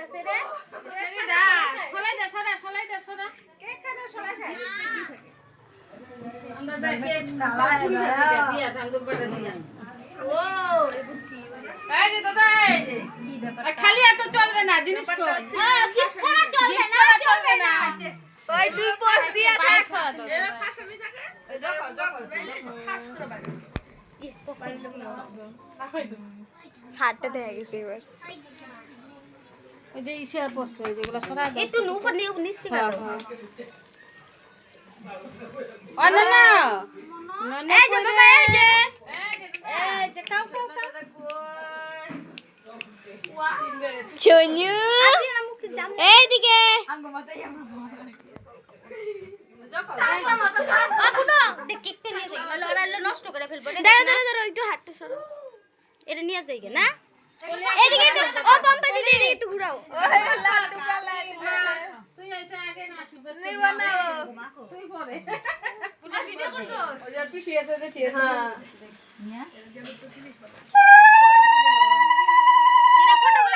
আছে রে সলাই দে সরা কেক খাদা সলাই খা আমরা যাই কেক কালা দিয়া ধান্দুর বাটা দিয়া ও এই যে দাদা এই যে কি ব্যাপার খালি এত চলবে না জিনিস কো হ্যাঁ গিফট ছাড়া চলবে না ওই তুই পোস্ট দিয়া থাক এবার ফাঁসাবি থাকে ওই দেখো খাস করে বাড়ি হাতটা দেখা গেছে এবার ওই যে ইসে পড়ছে যেগুলো সরা একটু উপর নিচ থেকে ও না না এই যে বাবা এই যে খাও চনু এইদিকে আঙ্গ মাথায় আমরা কেকটা নিয়ে যাই লড়াইলে নষ্ট করে ফেলবো দাঁড়া একটু হাতটা সরো এটা নিয়ে যাই না এদিকে একটু ও পম্পা দিদি এদিকে একটু ঘুরাও লাড্ডু কালা তুই এসে আগে না আসবে তুই বানাও তুই পরে ভিডিও করছো ওই যে পিছিয়ে এসে হ্যাঁ নিয়া